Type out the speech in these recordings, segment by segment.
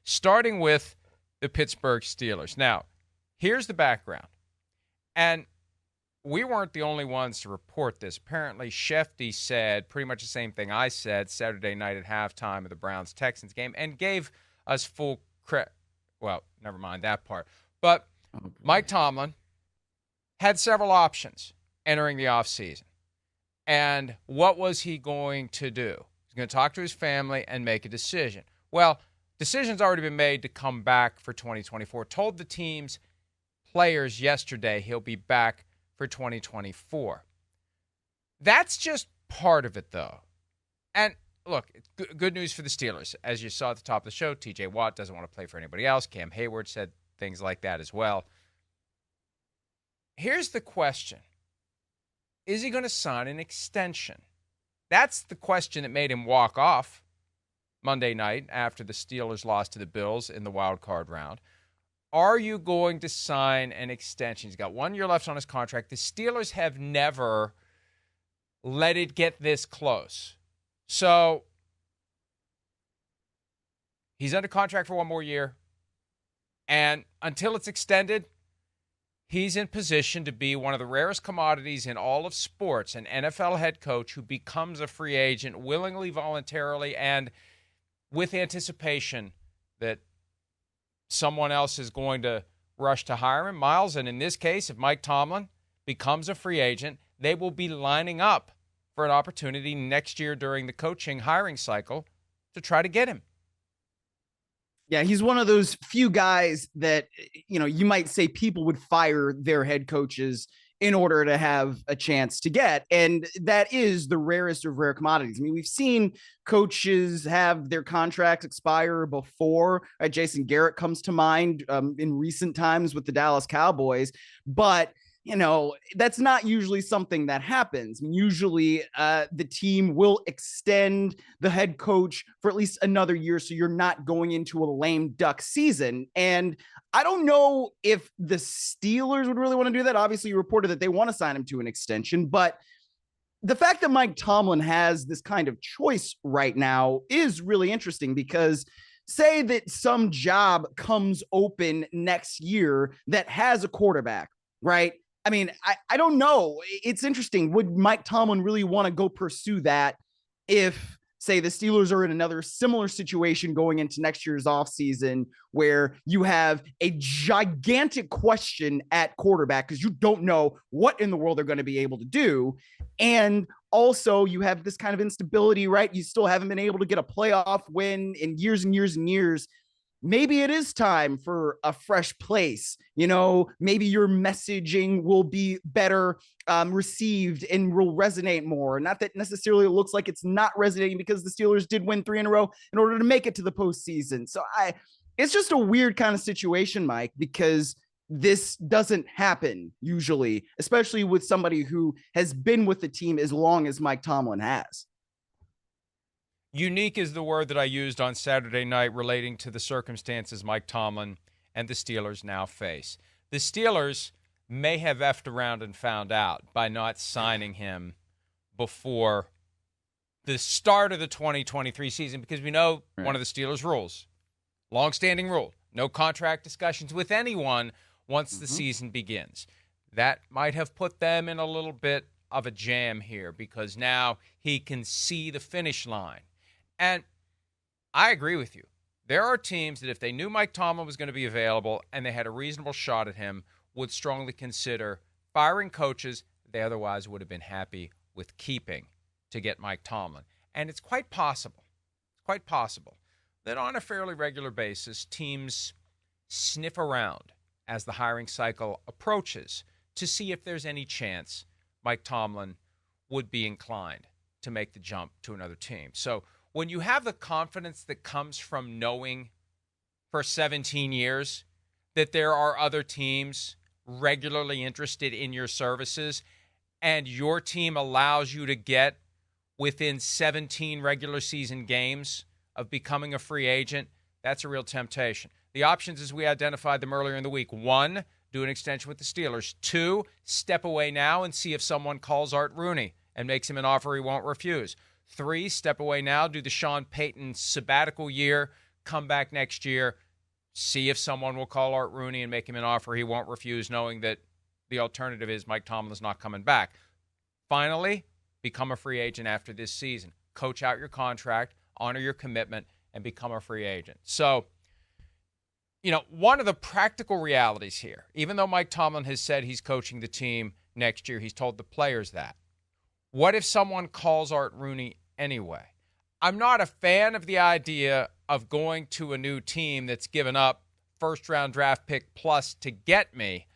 starting with the Pittsburgh Steelers. Now, here's the background. And we weren't the only ones to report this. Apparently, Shefty said pretty much the same thing I said Saturday night at halftime of the Browns-Texans game and gave us full credit. Well, never mind that part. But Mike Tomlin had several options entering the offseason. And what was he going to do? He's going to talk to his family and make a decision. Well, decision's already been made to come back for 2024. Told the team's players yesterday he'll be back for 2024. That's just part of it, though. And look, good news for the Steelers. As you saw at the top of the show, T.J. Watt doesn't want to play for anybody else. Cam Hayward said things like that as well. Here's the question. Is he going to sign an extension? That's the question that made him walk off Monday night after the Steelers lost to the Bills in the wild card round. Are you going to sign an extension? He's got 1 year left on his contract. The Steelers have never let it get this close. So he's under contract for 1 more year. And until it's extended, he's in position to be one of the rarest commodities in all of sports, an NFL head coach who becomes a free agent willingly, voluntarily, and with anticipation that someone else is going to rush to hire him. Myles, and in this case, if Mike Tomlin becomes a free agent, they will be lining up for an opportunity next year during the coaching hiring cycle to try to get him. Yeah, he's one of those few guys that, you might say people would fire their head coaches in order to have a chance to get. And that is the rarest of rare commodities. I mean, we've seen coaches have their contracts expire before. Jason Garrett comes to mind in recent times with the Dallas Cowboys. But that's not usually something that happens. Usually the team will extend the head coach for at least another year, so you're not going into a lame duck season. And I don't know if the Steelers would really want to do that. Obviously, you reported that they want to sign him to an extension, but the fact that Mike Tomlin has this kind of choice right now is really interesting, because say that some job comes open next year that has a quarterback, right? I mean, I don't know. It's interesting. Would Mike Tomlin really want to go pursue that if, say, the Steelers are in another similar situation going into next year's offseason where you have a gigantic question at quarterback because you don't know what in the world they're going to be able to do. And also you have this kind of instability, right? You still haven't been able to get a playoff win in years and years and years. Maybe it is time for a fresh place. Maybe your messaging will be better received and will resonate more. Not that necessarily it looks like it's not resonating, because the Steelers did win 3 in a row in order to make it to the postseason. So it's just a weird kind of situation, Mike, because this doesn't happen usually, especially with somebody who has been with the team as long as Mike Tomlin has. Unique is the word that I used on Saturday night relating to the circumstances Mike Tomlin and the Steelers now face. The Steelers may have effed around and found out by not signing him before the start of the 2023 season, because we know one of the Steelers' rules, longstanding rule, no contract discussions with anyone once the season begins. That might have put them in a little bit of a jam here, because now he can see the finish line. And I agree with you. There are teams that if they knew Mike Tomlin was going to be available and they had a reasonable shot at him, would strongly consider firing coaches they otherwise would have been happy with keeping to get Mike Tomlin. And it's quite possible that on a fairly regular basis, teams sniff around as the hiring cycle approaches to see if there's any chance Mike Tomlin would be inclined to make the jump to another team. So when you have the confidence that comes from knowing for 17 years that there are other teams regularly interested in your services, and your team allows you to get within 17 regular season games of becoming a free agent, that's a real temptation. The options as we identified them earlier in the week: 1, do an extension with the Steelers; 2, step away now and see if someone calls Art Rooney and makes him an offer he won't refuse; 3, step away now, do the Sean Payton sabbatical year, come back next year, see if someone will call Art Rooney and make him an offer he won't refuse, knowing that the alternative is Mike Tomlin's not coming back. Finally, become a free agent after this season. Coach out your contract, honor your commitment, and become a free agent. So, one of the practical realities here, even though Mike Tomlin has said he's coaching the team next year, he's told the players that. What if someone calls Art Rooney anyway? I'm not a fan of the idea of going to a new team that's given up first-round draft pick plus to get me,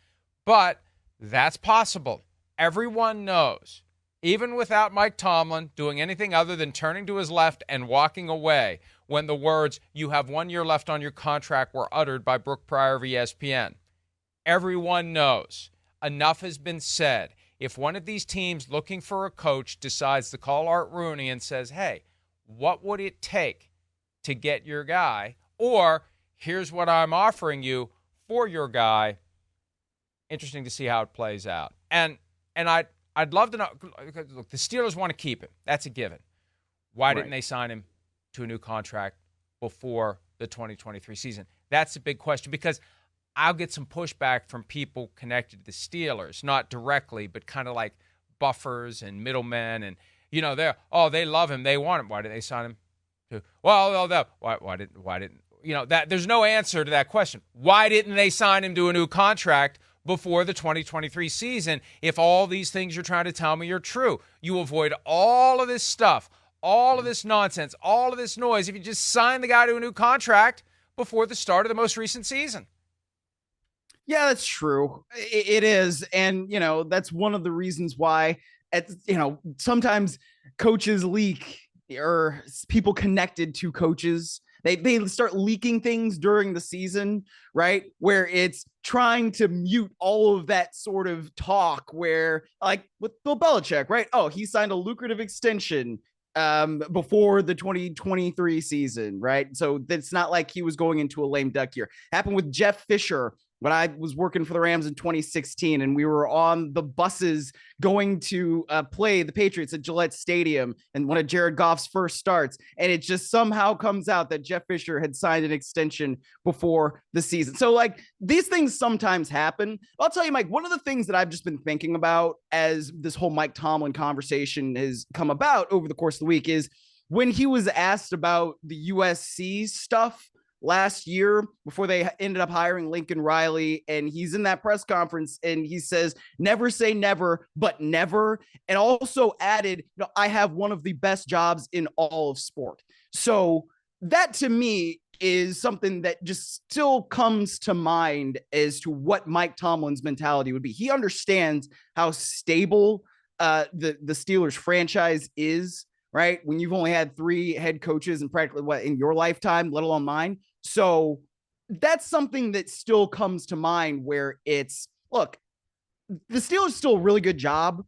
but that's possible. Everyone knows, even without Mike Tomlin doing anything other than turning to his left and walking away when the words, "You have 1 year left on your contract," were uttered by Brooke Pryor of ESPN. Everyone knows. Enough has been said. If one of these teams looking for a coach decides to call Art Rooney and says, "Hey, what would it take to get your guy?" Or, "Here's what I'm offering you for your guy," interesting to see how it plays out. And I'd love to know. Look, the Steelers want to keep him. That's a given. Why didn't they sign him to a new contract before the 2023 season? That's a big question, because I'll get some pushback from people connected to the Steelers, not directly, but kind of like buffers and middlemen. And, they love him. They want him. Why did they sign him? Why didn't, there's no answer to that question. Why didn't they sign him to a new contract before the 2023 season if all these things you're trying to tell me are true? You avoid all of this stuff, all of this nonsense, all of this noise if you just sign the guy to a new contract before the start of the most recent season. Yeah, that's true. It is. And, that's one of the reasons why, sometimes coaches leak, or people connected to coaches, they start leaking things during the season, right? Where it's trying to mute all of that sort of talk where, like with Bill Belichick, right? Oh, he signed a lucrative extension before the 2023 season, right? So it's not like he was going into a lame duck year. Happened with Jeff Fisher when I was working for the Rams in 2016, and we were on the buses going to play the Patriots at Gillette Stadium and one of Jared Goff's first starts. And it just somehow comes out that Jeff Fisher had signed an extension before the season. So like these things sometimes happen. I'll tell you, Mike, one of the things that I've just been thinking about as this whole Mike Tomlin conversation has come about over the course of the week is when he was asked about the USC stuff last year before they ended up hiring Lincoln Riley, and he's in that press conference and he says, "Never say never, but never." And also added, "I have one of the best jobs in all of sport." So that to me is something that just still comes to mind as to what Mike Tomlin's mentality would be. He understands how stable the Steelers franchise is, right? When you've only had 3 head coaches and practically in your lifetime, let alone mine. So that's something that still comes to mind where it's, look, the Steelers still a really good job,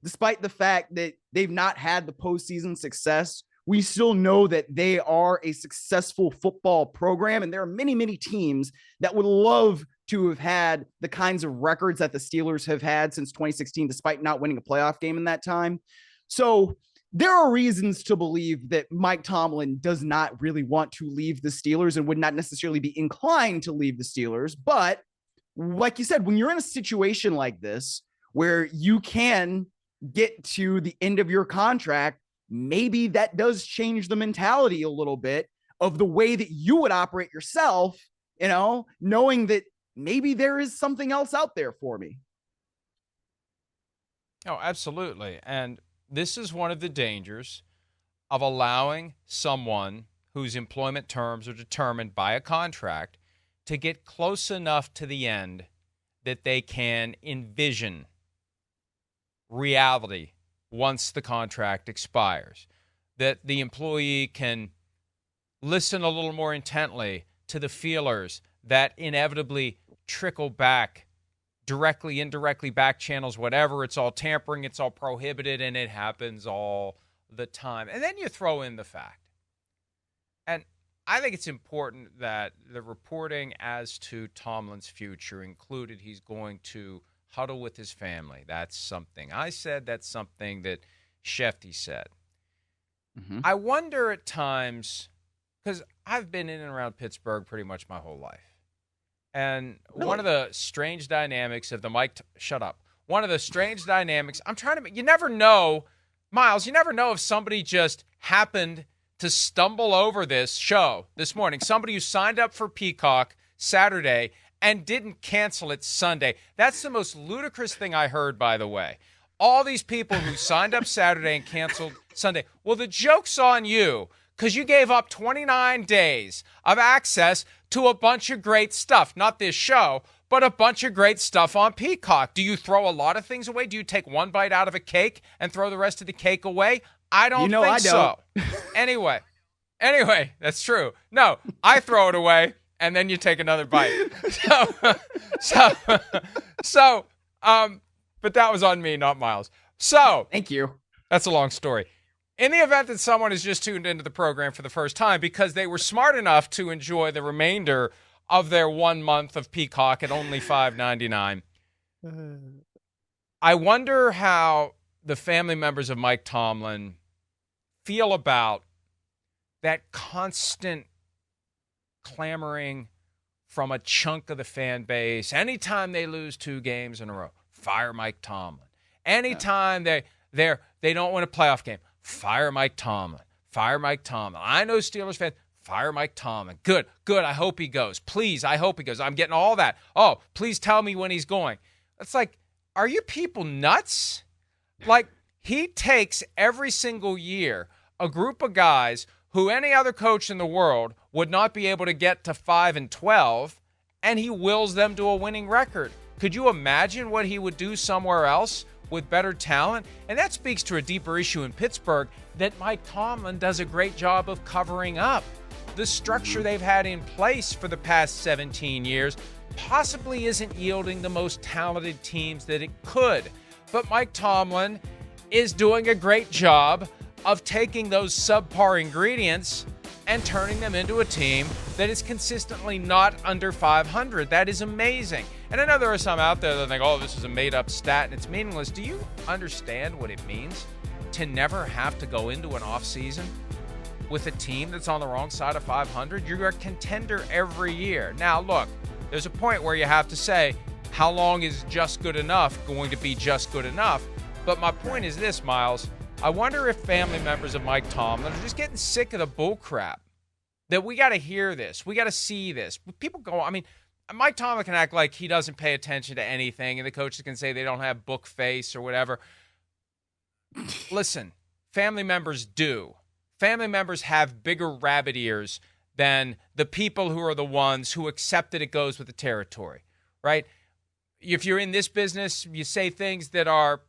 despite the fact that they've not had the postseason success. We still know that they are a successful football program, and there are many, many teams that would love to have had the kinds of records that the Steelers have had since 2016, despite not winning a playoff game in that time. So there are reasons to believe that Mike Tomlin does not really want to leave the Steelers and would not necessarily be inclined to leave the Steelers. But like you said, when you're in a situation like this, where you can get to the end of your contract, maybe that does change the mentality a little bit of the way that you would operate yourself, knowing that maybe there is something else out there for me. Oh, absolutely. And this is one of the dangers of allowing someone whose employment terms are determined by a contract to get close enough to the end that they can envision reality once the contract expires, that the employee can listen a little more intently to the feelers that inevitably trickle back directly, indirectly, back channels, whatever. It's all tampering, it's all prohibited, and it happens all the time. And then you throw in the fact, and I think it's important that the reporting as to Tomlin's future included he's going to huddle with his family. That's something I said. That's something that Shefty said. Mm-hmm. I wonder at times because I've been in and around Pittsburgh pretty much my whole life. And Really? one of the strange dynamics of the shut up. One of the strange dynamics, you never know, Myles, you never know if somebody just happened to stumble over this show this morning. Somebody who signed up for Peacock Saturday and didn't cancel it Sunday. That's the most ludicrous thing I heard, by the way. All these people who signed up Saturday and canceled Sunday. Well, the joke's on you because you gave up 29 days of access to a bunch of great stuff. Not this show, but a bunch of great stuff on Peacock. Do you throw a lot of things away? Do you take one bite out of a cake and throw the rest of the cake away? I don't think so. Anyway, that's true. No, I throw it away and then you take another bite. But that was on me, not Myles. So, thank you. That's a long story. In the event that someone has just tuned into the program for the first time because they were smart enough to enjoy the remainder of their 1 month of Peacock at only $5.99, I wonder how the family members of Mike Tomlin feel about that constant clamoring from a chunk of the fan base anytime they lose 2 games in a row. Fire Mike Tomlin. Anytime they don't win a playoff game, fire Mike Tomlin. Fire Mike Tomlin. I know Steelers fans, fire Mike Tomlin. Good. I hope he goes. Please, I hope he goes. I'm getting all that. Oh, please tell me when he's going. It's like, are you people nuts? Like, he takes every single year a group of guys who any other coach in the world would not be able to get to 5-12, and he wills them to a winning record. Could you imagine what he would do somewhere else with better talent? And that speaks to a deeper issue in Pittsburgh that Mike Tomlin does a great job of covering up. The structure they've had in place for the past 17 years possibly isn't yielding the most talented teams that it could. But Mike Tomlin is doing a great job of taking those subpar ingredients and turning them into a team that is consistently not under 500. That is amazing. And I know there are some out there that think, oh, this is a made-up stat and it's meaningless. Do you understand what it means to never have to go into an offseason with a team that's on the wrong side of 500? You're a contender every year. Now, look, there's a point where you have to say, how long is just good enough going to be just good enough? But my point is this, Myles. I wonder if family members of Mike Tomlin are just getting sick of the bull crap. That we got to hear this. We got to see this. People go, I mean, Mike Tomlin can act like he doesn't pay attention to anything, and the coaches can say they don't have book face or whatever. Listen, family members do. Family members have bigger rabbit ears than the people who are the ones who accept that it goes with the territory, right? If you're in this business, you say things that are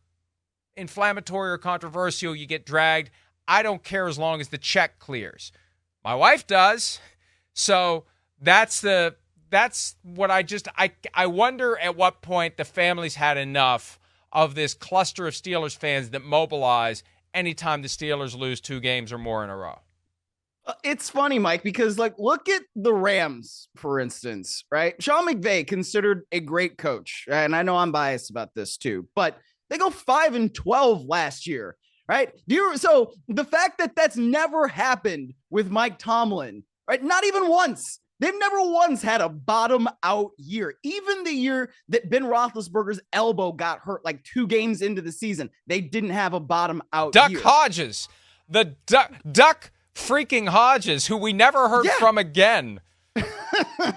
inflammatory or controversial, you get dragged. I don't care as long as the check clears. My wife does. So that's what I wonder at what point the family's had enough of this cluster of Steelers fans that mobilize anytime the Steelers lose 2 games or more in a row. It's funny, Mike, because look at the Rams, for instance, right? Sean McVay, considered a great coach. And I know I'm biased about this too, but they go 5-12 last year, right? So the fact that that's never happened with Mike Tomlin, right? Not even once. They've never once had a bottom out year. Even the year that Ben Roethlisberger's elbow got hurt, 2 games into the season, they didn't have a bottom out year. Duck Hodges, the Duck freaking Hodges, who we never heard from again.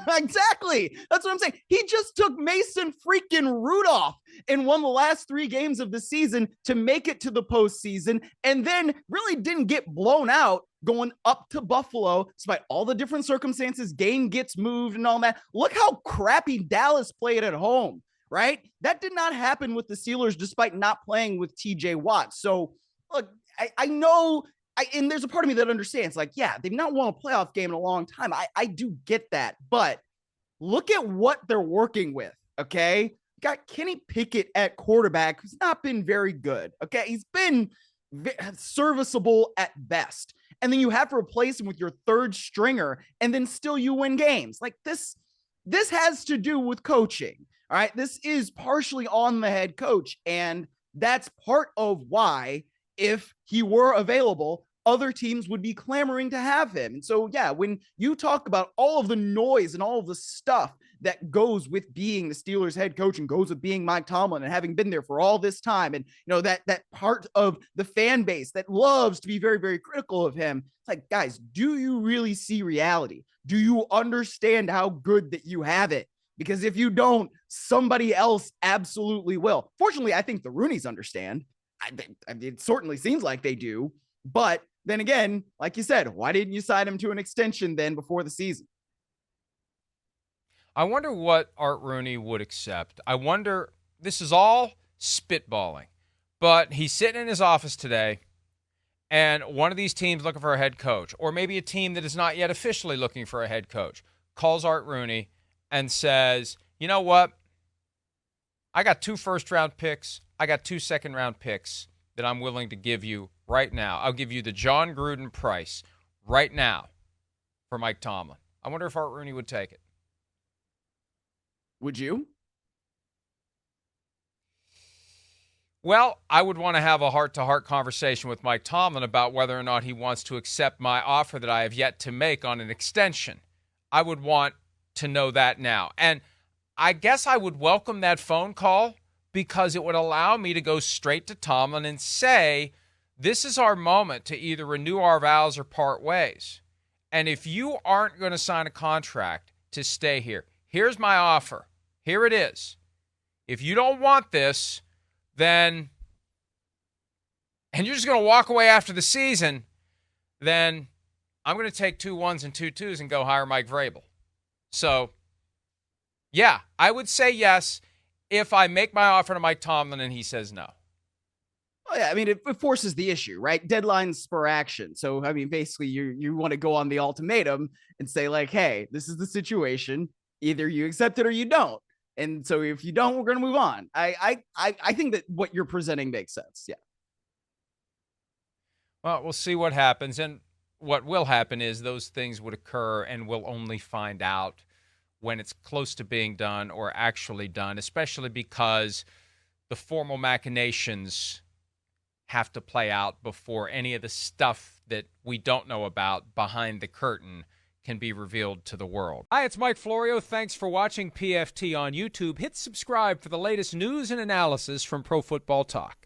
Exactly. That's what I'm saying. He just took Mason freaking Rudolph in one of the last 3 games of the season to make it to the postseason, and then really didn't get blown out going up to Buffalo, despite all the different circumstances. Game gets moved and all that. Look how crappy Dallas played at home, right? That did not happen with the Steelers, despite not playing with TJ Watt. So look, I know, and there's a part of me that understands, they've not won a playoff game in a long time. I do get that, but look at what they're working with, okay? Got Kenny Pickett at quarterback, who's not been very good, okay? He's been serviceable at best. And then you have to replace him with your 3rd stringer, and then still you win games. This has to do with coaching, all right? This is partially on the head coach, and that's part of why, if he were available, other teams would be clamoring to have him. And so, yeah, when you talk about all of the noise and all of the stuff that goes with being the Steelers head coach and goes with being Mike Tomlin and having been there for all this time, and that part of the fan base that loves to be very, very critical of him, it's like, guys, do you really see reality? Do you understand how good that you have it? Because if you don't, somebody else absolutely will. Fortunately, I think the Rooneys understand. It certainly seems like they do. But then again, like you said, why didn't you sign him to an extension then before the season? I wonder what Art Rooney would accept. I wonder, this is all spitballing, but he's sitting in his office today, and one of these teams looking for a head coach, or maybe a team that is not yet officially looking for a head coach, calls Art Rooney and says, you know what? I got 2 first-round picks. I got 2 second-round picks that I'm willing to give you right now. I'll give you the John Gruden price right now for Mike Tomlin. I wonder if Art Rooney would take it. Would you? Well, I would want to have a heart-to-heart conversation with Mike Tomlin about whether or not he wants to accept my offer that I have yet to make on an extension. I would want to know that now. And I guess I would welcome that phone call because it would allow me to go straight to Tomlin and say, this is our moment to either renew our vows or part ways. And if you aren't going to sign a contract to stay here, here's my offer. Here it is. If you don't want this, then, and you're just going to walk away after the season, then I'm going to take 2 1s and 2 2s and go hire Mike Vrabel. So, yeah, I would say yes if I make my offer to Mike Tomlin and he says no. Oh, yeah, I mean, it forces the issue, right? Deadlines spur action. So, I mean, basically, you want to go on the ultimatum and say, like, hey, this is the situation. Either you accept it or you don't. And so if you don't, we're going to move on. I think that what you're presenting makes sense. Yeah. Well, we'll see what happens. And what will happen is those things would occur and we'll only find out when it's close to being done or actually done, especially because the formal machinations have to play out before any of the stuff that we don't know about behind the curtain can be revealed to the world. Hi, it's Mike Florio. Thanks for watching PFT on YouTube. Hit subscribe for the latest news and analysis from Pro Football Talk.